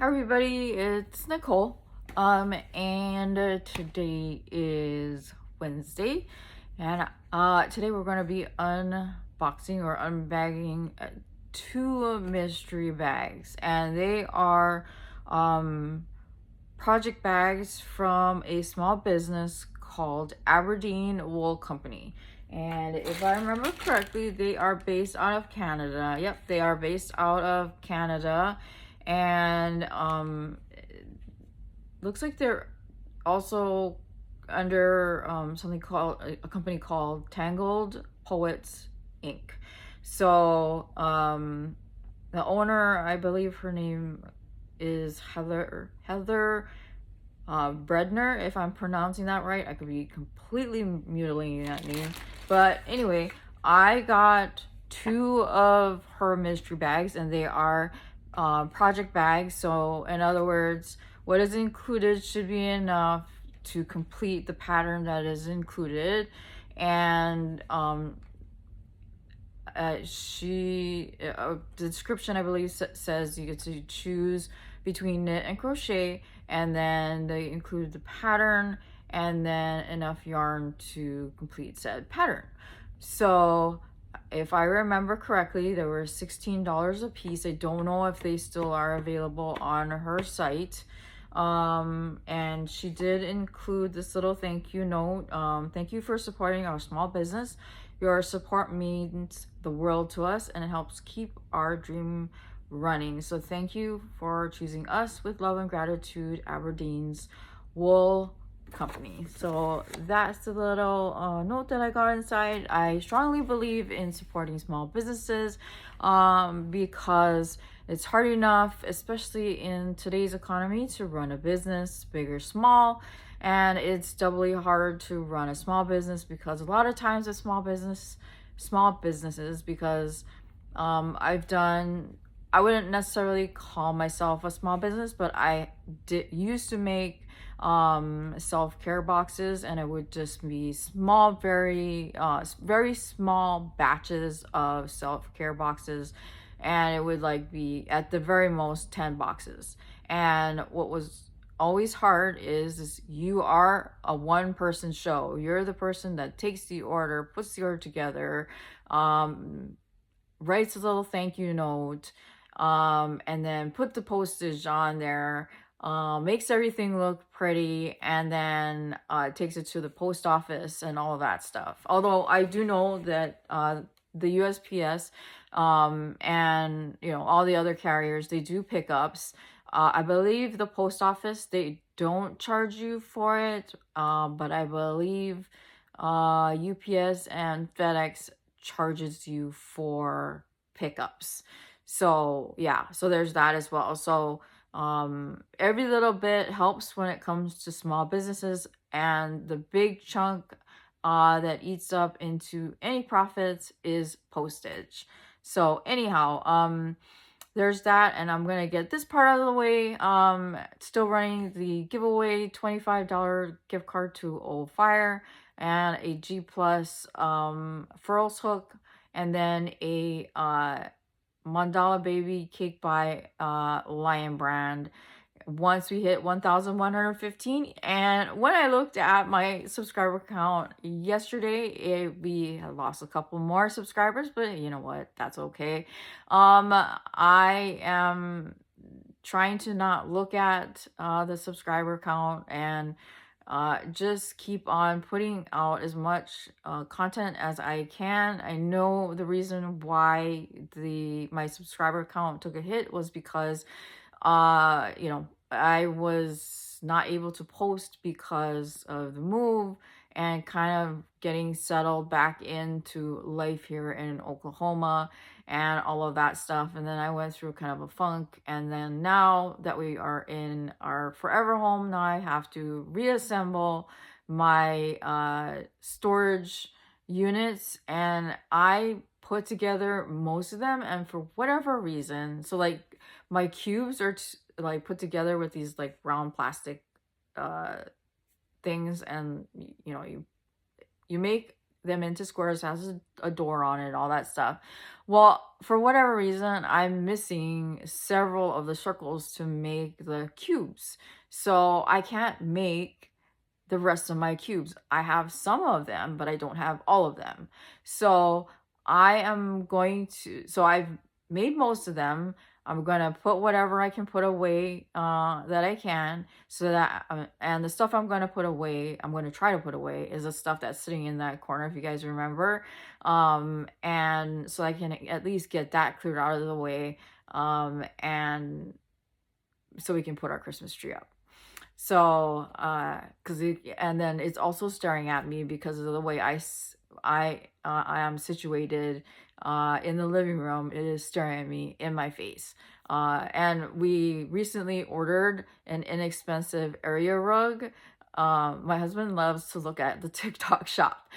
Hi everybody, it's Nicole. And today is Wednesday, and today we're going to be unboxing or unbagging two mystery bags, and they are project bags from a small business called Aberdeen Wool Company. And if I remember correctly, they are based out of Canada. Yep, they are based out of Canada. And looks like they're also under something called a company called Tangled Poets Inc. So the owner, I believe her name is Heather Bredner, if I'm pronouncing that right. I could be completely mutilating that name. But anyway, I got two of her mystery bags, and they are project bags. So in other words, what is included should be enough to complete the pattern that is included. And the description, I believe, says you get to choose between knit and crochet, and then they include the pattern and then enough yarn to complete said pattern. So if I remember correctly, they were $16 a piece. I don't know if they still are available on her site. And she did include this little thank you note. Thank you for supporting our small business. Your support means the world to us, and it helps keep our dream running. So thank you for choosing us. With love and gratitude, Aberdeen's Wool Company. So that's the little note that I got inside. I strongly believe in supporting small businesses because it's hard enough, especially in today's economy, to run a business, big or small. And it's doubly hard to run a small business because a lot of times with small businesses, because I wouldn't necessarily call myself a small business, but I used to make self-care boxes, and it would just be small, very small batches of self-care boxes, and it would like be at the very most 10 boxes. And what was always hard is you are a one-person show. You're the person that takes the order, puts the order together, writes a little thank you note, and then put the postage on there, makes everything look pretty, and then takes it to the post office and all of that stuff. Although I do know that the USPS and all the other carriers, they do pickups. I believe the post office, they don't charge you for it, but I believe UPS and FedEx charges you for pickups. So yeah, so there's that as well. So every little bit helps when it comes to small businesses, and the big chunk that eats up into any profits is postage. So anyhow, there's that, and I'm gonna get this part out of the way. Still running the giveaway $25 gift card to Ophire, and a G Plus Furls hook, and then a Mandala Baby cake by Lion Brand once we hit 1,115. And when I looked at my subscriber count yesterday, we had lost a couple more subscribers, but you know what, that's okay. I am trying to not look at the subscriber count, and just keep on putting out as much content as I can. I know the reason why my subscriber count took a hit was because I was not able to post because of the move and kind of getting settled back into life here in Oklahoma and all of that stuff. And then I went through kind of a funk, and then now that we are in our forever home, now I have to reassemble my storage units, and I put together most of them, and for whatever reason, so like my cubes are like put together with these like round plastic things, and you make them into squares, has a door on it, all that stuff. Well, for whatever reason, I'm missing several of the circles to make the cubes. So I can't make the rest of my cubes. I have some of them, but I don't have all of them. So I've made most of them. I'm gonna put whatever I can put away that I can, so that and the stuff I'm gonna put away, I'm gonna try to put away, is the stuff that's sitting in that corner, if you guys remember, and so I can at least get that cleared out of the way, and so we can put our Christmas tree up. So, and then it's also staring at me because of the way I am situated in the living room. It is staring at me in my face. And we recently ordered an inexpensive area rug. My husband loves to look at the TikTok shop.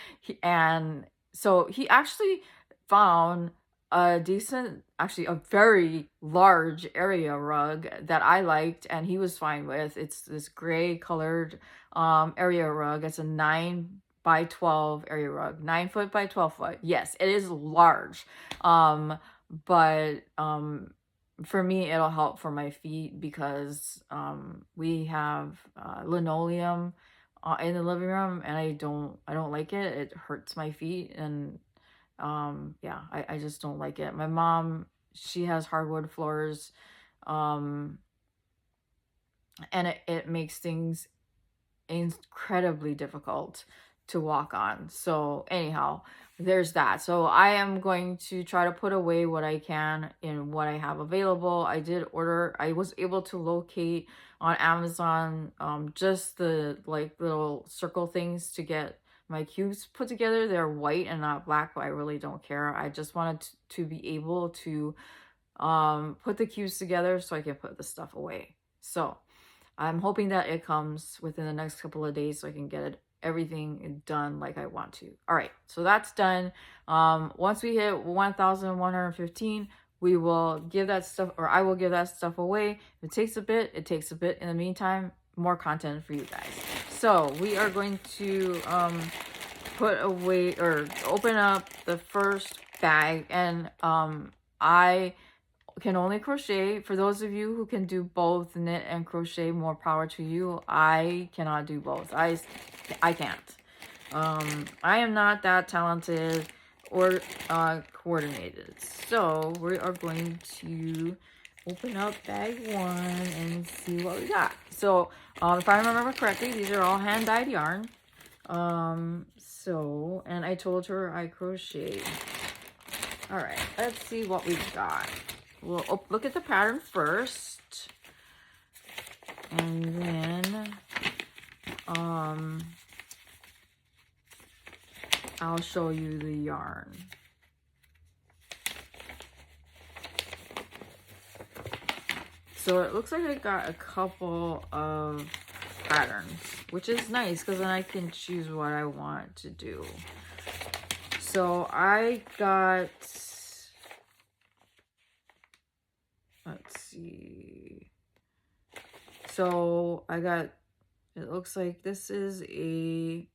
And so he actually found actually a very large area rug that I liked and he was fine with. It's this gray colored area rug. It's a 9 by 12 area rug, 9 foot by 12 foot. Yes, it is large. But for me, it'll help for my feet because we have linoleum in the living room, and I don't like it. It hurts my feet, and yeah, I just don't like it. My mom, she has hardwood floors, and it makes things incredibly difficult to walk on. So anyhow, there's that. So I am going to try to put away what I can in what I have available. I was able to locate on Amazon just the like little circle things to get my cubes put together. They're white and not black, but I really don't care. I just wanted to be able to put the cubes together so I can put the stuff away. So I'm hoping that it comes within the next couple of days so I can get everything done like I want to. All right, so that's done. Once we hit 1,115, we will give that stuff, or I will give that stuff away. If it takes a bit, it takes a bit. In the meantime, more content for you guys. So we are going to put away or open up the first bag, and I can only crochet. For those of you who can do both knit and crochet, more power to you. I cannot do both. I can't. I am not that talented or coordinated. So we are going to open up bag 1 and see what we got. So if I remember correctly, these are all hand-dyed yarn. And I told her I crochet. All right, let's see what we got. We'll look at the pattern first, and then I'll show you the yarn. So it looks like I got a couple of patterns, which is nice because then I can choose what I want to do. So I got, let's see. So I got, it looks like this is a,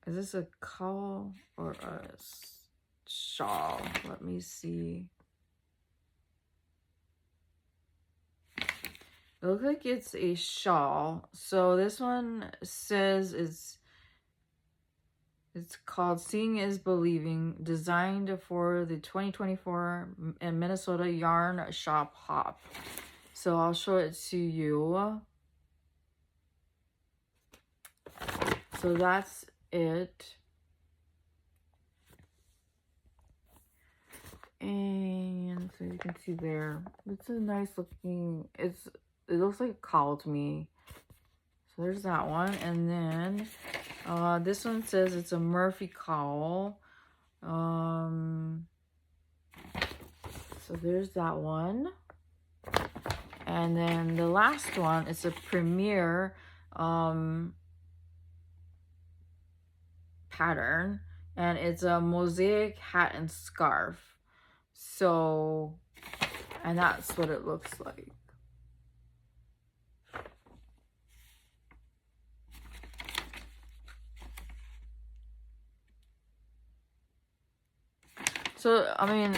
is this a cowl or a shawl? Let me see. It looks like it's a shawl. So this one says it's called Seeing is Believing, designed for the 2024 Minnesota Yarn Shop Hop. So I'll show it to you. So that's it. And so you can see there, it's a nice looking, it looks like a cowl to me. So there's that one. And then this one says it's a Murphy cowl. So there's that one. And then the last one is a Premier pattern, and it's a mosaic hat and scarf. So, and that's what it looks like. So, I mean,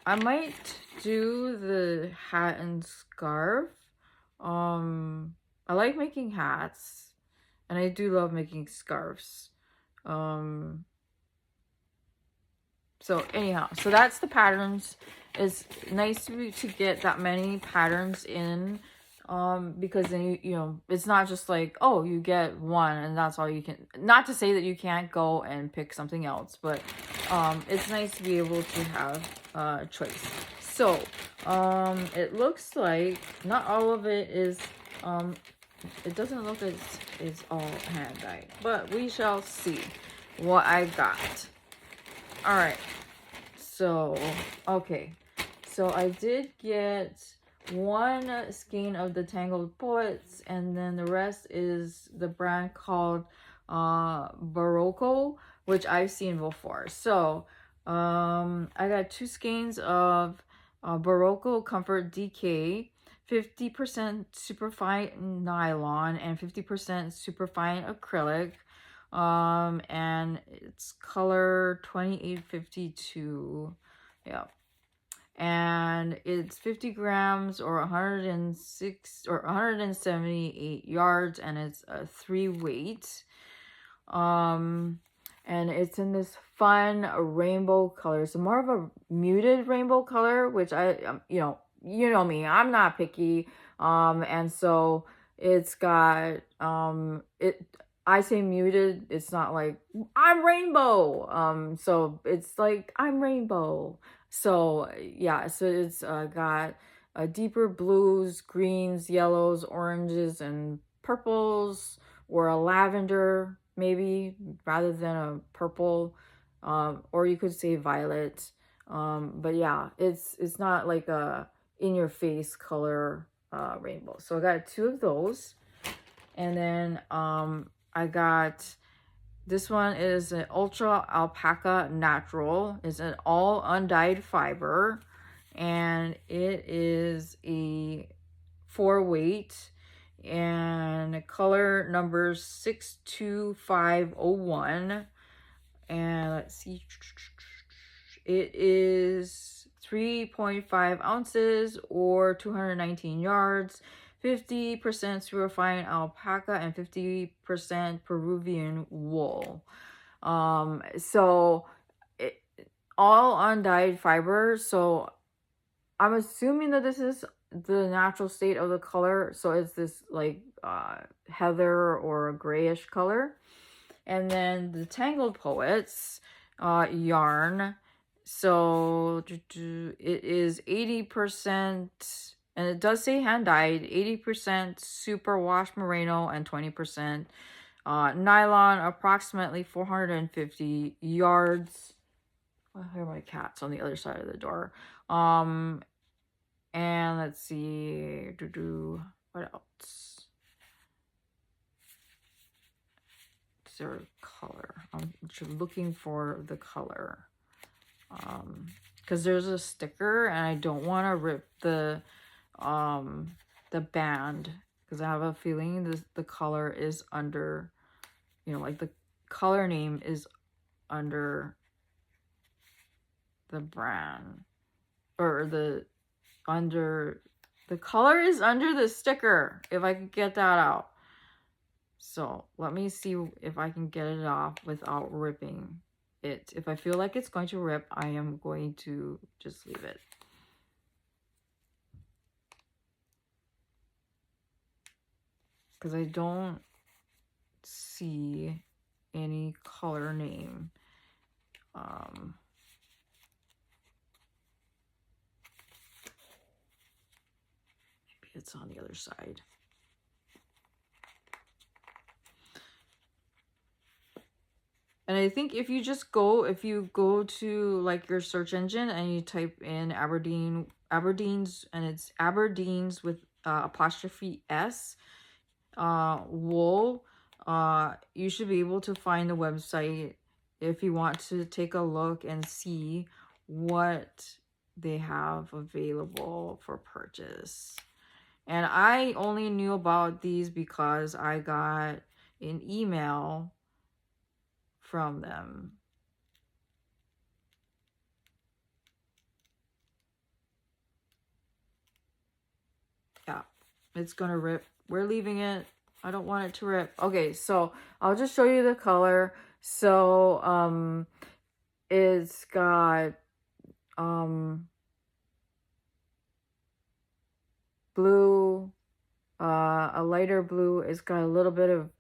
I might do the hat and scarf. I like making hats, and I do love making scarves. So anyhow, so that's the patterns. It's nice to get that many patterns in, because then you know, it's not just like, oh, you get one and that's all you can. Not to say that you can't go and pick something else, but it's nice to be able to have a choice. So it looks like not all of it is it doesn't look as it's all hand dyed, but we shall see what I got. All right, so okay, so I did get one skein of the Tangled Poets, and then the rest is the brand called Barocco, which I've seen before. So I got 2 skeins of Barocco Comfort DK, 50% superfine nylon and 50% superfine acrylic. And it's color 2852. Yeah. And it's 50 grams or 106 or 178 yards, and it's a 3 weight. And it's in this fun rainbow color. It's more of a muted rainbow color, which I you know me, I'm not picky. And so it's got I say muted, it's not like I'm rainbow. So it's like I'm rainbow. So yeah, so it's got deeper blues, greens, yellows, oranges, and purples, or a lavender maybe rather than a purple, or you could say violet. But yeah, it's not like a in your face color rainbow. So I got 2 of those, and then I got this one is an Ultra Alpaca Natural. It's an all undyed fiber, and it is a 4 weight, and color number 62501. And let's see, it is 3.5 ounces or 219 yards. 50% superfine alpaca and 50% Peruvian wool. So it, all undyed fiber. So I'm assuming that this is the natural state of the color. So it's this like heather or a grayish color. And then the Tangled Poets yarn. So it is 80%, and it does say hand dyed, 80% super wash merino and 20% nylon, approximately 450 yards. I hear my cats on the other side of the door. And let's see, what else? Is there a color? I'm looking for the color. Because there's a sticker, and I don't want to rip the band, because I have a feeling the color is under, you know, like the color name is under the brand, or the color is under the sticker, if I could get that out. So let me see if I can get it off without ripping it. If I feel like it's going to rip, I am going to just leave it. Because I don't see any color name. Maybe it's on the other side. And I think if you go to like your search engine and you type in Aberdeen's, and it's Aberdeen's with apostrophe S, wool, you should be able to find the website if you want to take a look and see what they have available for purchase. And I only knew about these because I got an email from them. It's gonna rip. We're leaving it. I don't want it to rip. Okay, so I'll just show you the color. So it's got blue, a lighter blue. It's got a little bit of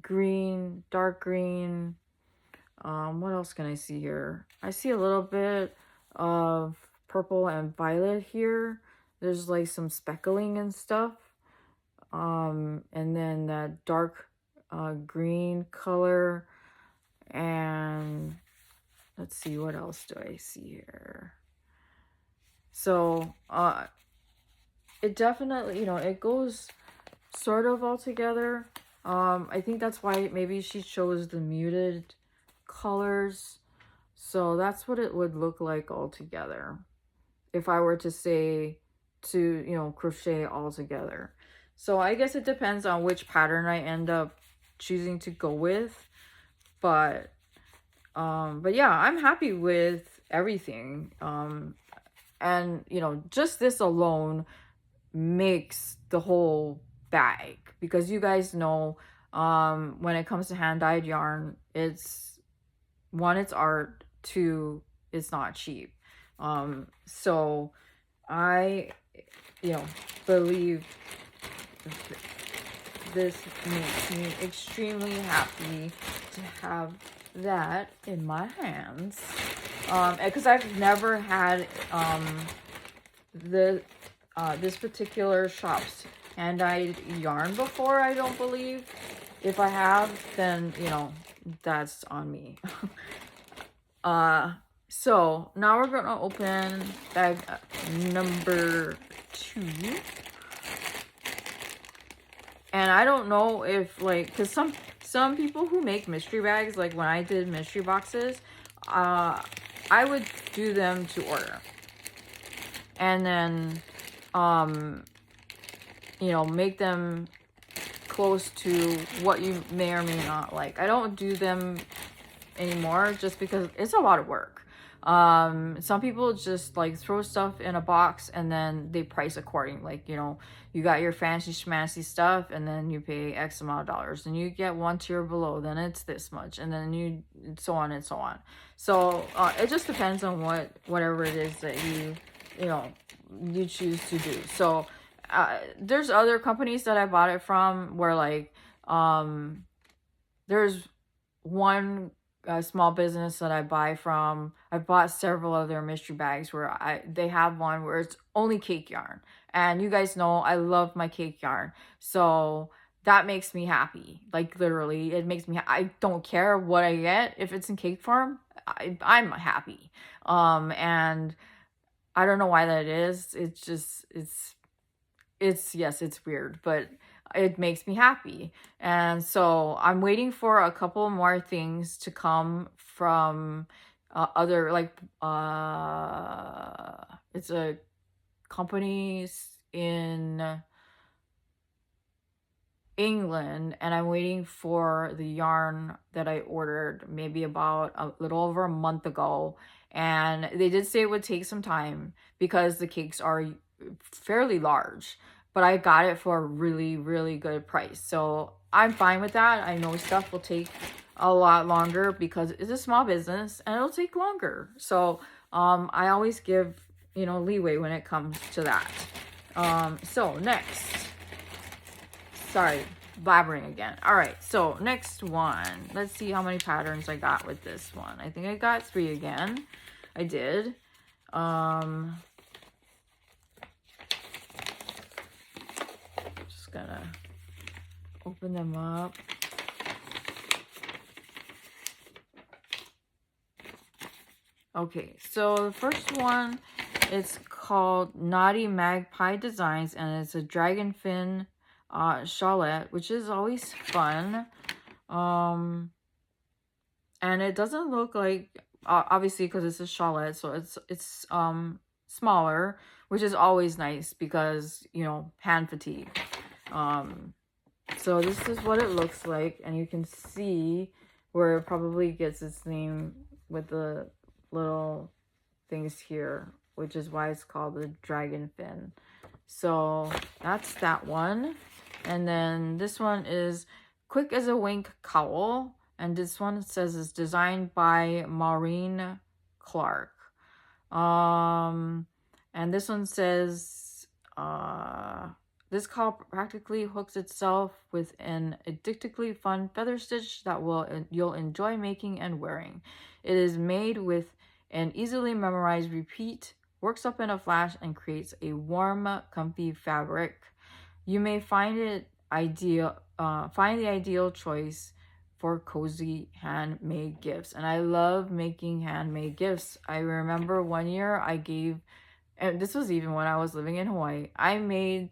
green, dark green. What else can I see here? I see a little bit of purple and violet here. There's like some speckling and stuff. And then that dark green color. And let's see, what else do I see here? So it definitely, it goes sort of all together. I think that's why maybe she chose the muted colors. So that's what it would look like all together if I were to say to, crochet all together. So I guess it depends on which pattern I end up choosing to go with. But yeah, I'm happy with everything. And just this alone makes the whole bag, because you guys know, when it comes to hand-dyed yarn, it's art, two, it's not cheap. So I believe this makes me extremely happy to have that in my hands, because I've never had this particular shop's hand-dyed yarn before, I don't believe. If I have, then that's on me. So now we're gonna open bag number 2. And I don't know if, like, because some people who make mystery bags, like when I did mystery boxes, I would do them to order. And then, make them close to what you may or may not like. I don't do them anymore just because it's a lot of work. Some people just like throw stuff in a box and then they price according. Like, you got your fancy schmancy stuff and then you pay X amount of dollars, and you get one tier below, then it's this much, and then so on and so on. So it just depends on whatever it is that you choose to do. So there's other companies that I bought it from where, like, there's one small business that I buy from. I bought several of their mystery bags where they have one where it's only cake yarn, and you guys know I love my cake yarn, so that makes me happy. Like, literally, it makes me I don't care what I get. If it's in cake form, I'm happy. And I don't know why that is. It's just yes, it's weird, but it makes me happy. And so I'm waiting for a couple more things to come from other, like, it's a company in England, and I'm waiting for the yarn that I ordered maybe about a little over a month ago. And they did say it would take some time because the cakes are fairly large, but I got it for a really, really good price. So I'm fine with that. I know stuff will take a lot longer because it's a small business and it'll take longer. So I always give, leeway when it comes to that. So next, sorry, blabbering again. All right, so next one. Let's see how many patterns I got with this one. I think I got 3 again. I did. Just gonna open them up. Okay, so the first one, it's called Naughty Magpie Designs, and it's a dragon fin shawlette, which is always fun. And it doesn't look like, obviously, because it's a shawlette, so it's smaller, which is always nice because, hand fatigue. So this is what it looks like, and you can see where it probably gets its name with the little things here, which is why it's called the dragon fin. So that's that one. And then this one is Quick as a Wink Cowl. And this one says it's designed by Maureen Clark. And this one says, this cowl practically hooks itself with an addictively fun feather stitch that you'll enjoy making and wearing. It is made with an easily memorized repeat, works up in a flash, and creates a warm, comfy fabric. You may find the ideal choice for cozy handmade gifts. And I love making handmade gifts. I remember one year I gave, and this was even when I was living in Hawaii, I made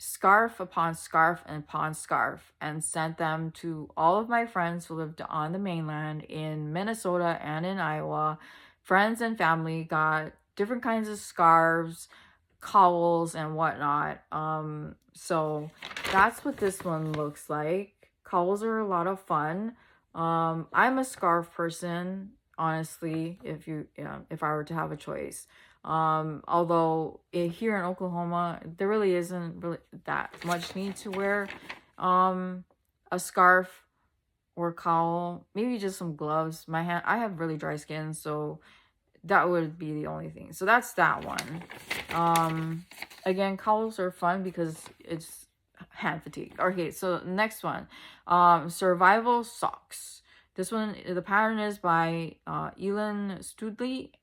scarf upon scarf upon scarf and sent them to all of my friends who lived on the mainland in Minnesota and in Iowa. Friends and family got different kinds of scarves, cowls, and whatnot. So that's what this one looks like. Cowls are a lot of fun. I'm a scarf person, honestly, if I were to have a choice. Although here in Oklahoma, there really isn't really that much need to wear a scarf or cowl. Maybe just some gloves. I have really dry skin, so that would be the only thing. So that's that one. Again, cowls are fun because it's hand fatigue. Okay, so next one, survival socks. This one, the pattern is by Elin Studley /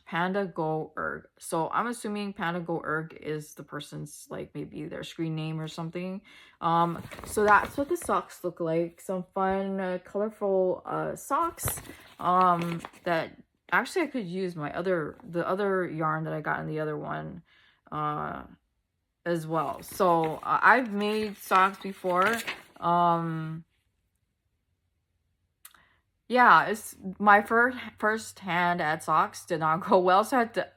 Panda Go Erg. So I'm assuming Panda Go Erg is the person's, like, maybe their screen name or something. So that's what the socks look like. Some fun, colorful socks that actually I could use the other yarn that I got in the other one as well. So I've made socks before. Yeah, it's my first hand at socks did not go well, so I had to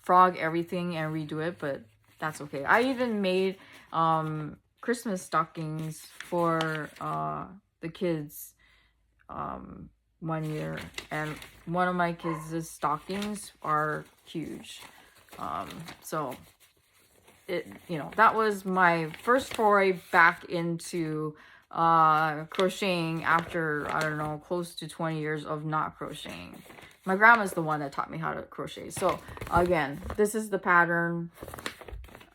frog everything and redo it, but that's okay. I even made Christmas stockings for the kids one year, and one of my kids' stockings are huge. So that was my first foray back into crocheting after, I don't know, close to 20 years of not crocheting. My grandma's the one that taught me how to crochet. So again, this is the pattern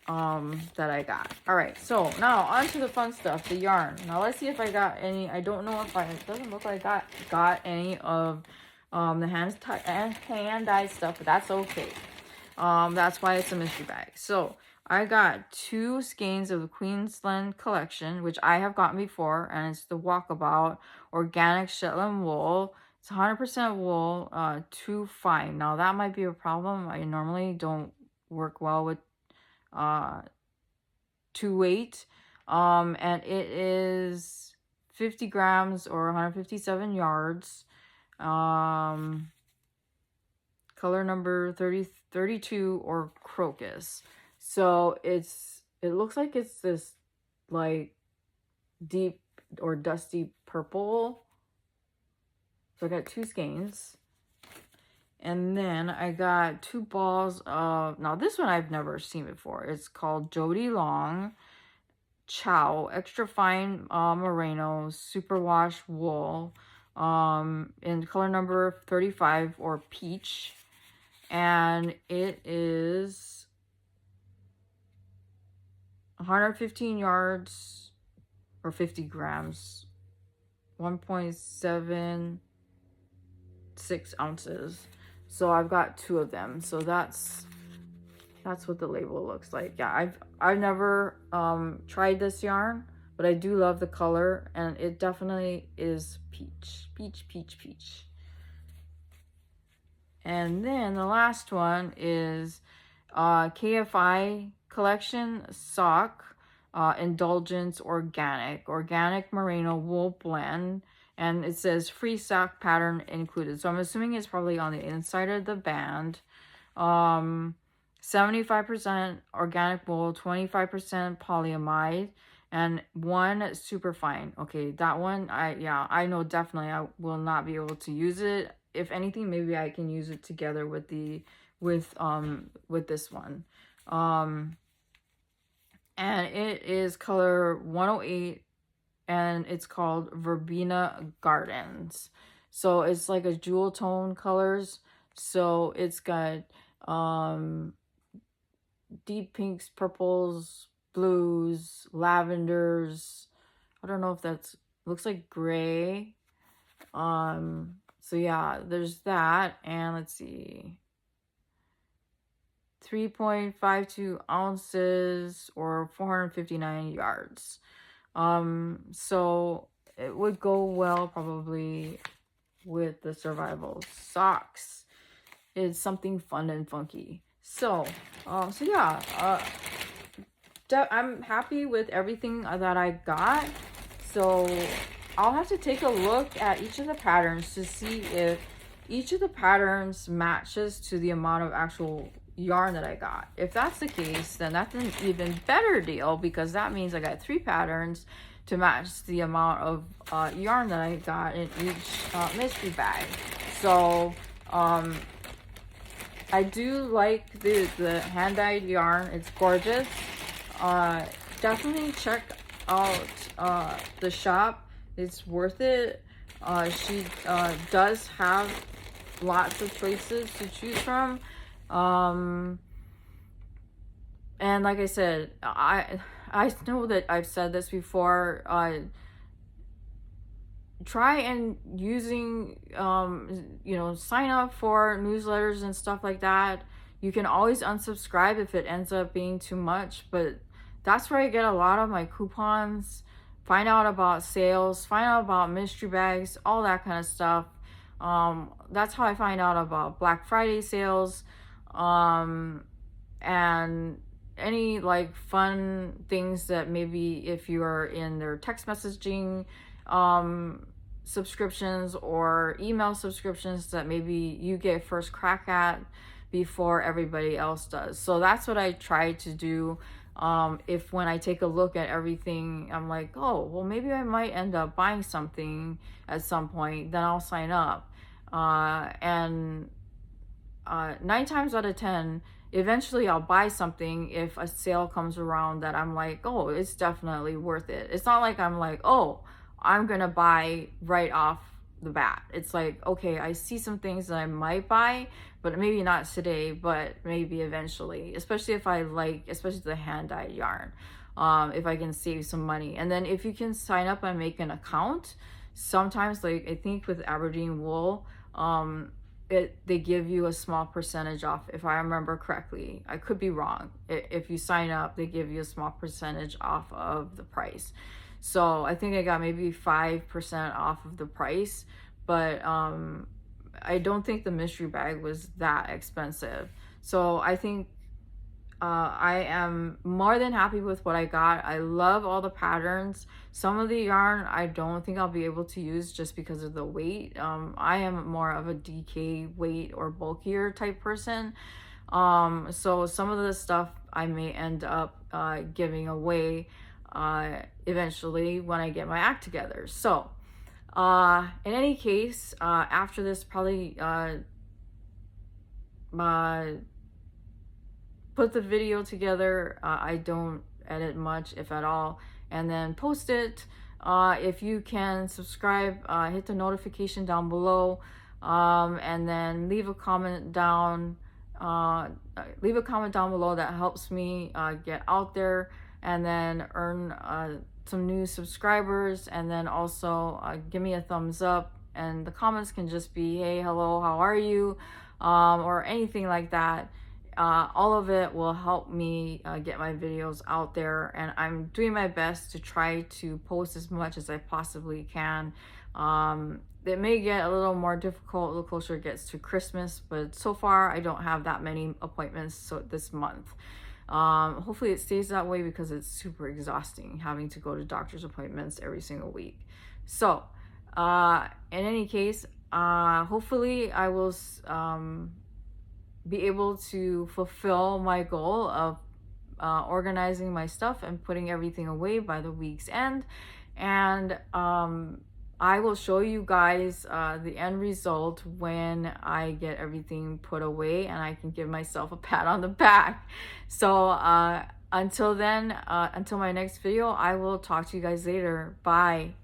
that I got. All right, so now on to the fun stuff, the yarn. Now let's see if I got any. I don't know if it doesn't look like I got any of the hand dyed stuff, but that's okay. That's why it's a mystery bag. So I got 2 skeins of the Queensland collection, which I have gotten before, and it's the Walkabout Organic Shetland Wool. It's 100% wool, too fine. Now that might be a problem. I normally don't work well with too weight. And it is 50 grams or 157 yards. Color number 32 or crocus. So it looks like it's this like deep or dusty purple. So I got 2 skeins. And then I got 2 balls of, now this one I've never seen before. It's called Jody Long Chow Extra Fine Merino Superwash Wool in color number 35 or peach. And it is 115 yards or 50 grams, 1.76 ounces. So I've got 2 of them. So that's what the label looks like. Yeah, I've never tried this yarn, but I do love the color, and it definitely is peach. And then the last one is KFI collection sock indulgence organic merino wool blend, and it says free sock pattern included. So I'm assuming it's probably on the inside of the band. 75% organic wool, 25% polyamide, and 1 super fine. Okay, that one I know definitely I will not be able to use it if anything, maybe I can use it together with this one. And it is color 108, and it's called Verbena Gardens. So it's like a jewel tone colors. So it's got deep pinks, purples, blues, lavenders. I don't know if that's, looks like gray. So yeah, there's that. And let's see, 3.52 ounces or 459 yards. So it would go well probably with the survival socks. It's something fun and funky. So yeah, I'm happy with everything that I got. So I'll have to take a look at each of the patterns to see if each of the patterns matches to the amount of actual yarn that I got. If that's the case, then that's an even better deal, because that means I got 3 patterns to match the amount of yarn that I got in each mystery bag. So I do like the hand-dyed yarn. It's gorgeous. Definitely check out the shop. It's worth it. She does have lots of choices to choose from. And like I said, I know that I've said this before, try and using sign up for newsletters and stuff like that. You can always unsubscribe if it ends up being too much, but that's where I get a lot of my coupons, find out about sales, find out about mystery bags, all that kind of stuff. That's how I find out about Black Friday sales, and any like fun things that maybe if you are in their text messaging subscriptions or email subscriptions that maybe you get first crack at before everybody else does. So that's what I try to do. If when I take a look at everything, I'm like, oh, well, maybe I might end up buying something at some point, then I'll sign up. And 9 times out of 10, eventually I'll buy something if a sale comes around that I'm like, oh, it's definitely worth it. It's not like I'm like, oh, I'm gonna buy right off the bat. It's like, okay, I see some things that I might buy, but maybe not today, but maybe eventually, especially if I like, especially the hand-dyed yarn, if I can save some money. And then if you can sign up and make an account, sometimes, like I think with Aberdeen wool, they give you a small percentage off, if I remember correctly. I could be wrong. If you sign up, they give you a small percentage off of the price. So I think I got maybe 5% off of the price, but I don't think the mystery bag was that expensive. So I think I am more than happy with what I got. I love all the patterns. Some of the yarn I don't think I'll be able to use just because of the weight. I am more of a DK weight or bulkier type person. So some of the stuff I may end up giving away eventually when I get my act together. So in any case, after this, probably put the video together. I don't edit much, if at all, and then post it. If you can subscribe, hit the notification down below, and then leave a comment down below. That helps me get out there and then earn some new subscribers. And then also give me a thumbs up, and the comments can just be, hey, hello, how are you, or anything like that. All of it will help me get my videos out there, and I'm doing my best to try to post as much as I possibly can. It may get a little more difficult the closer it gets to Christmas, but so far I don't have that many appointments this month. Hopefully it stays that way, because it's super exhausting having to go to doctor's appointments every single week. So in any case, hopefully I will be able to fulfill my goal of organizing my stuff and putting everything away by the week's end. And I will show you guys the end result when I get everything put away and I can give myself a pat on the back. So until then, until my next video, I will talk to you guys later. Bye.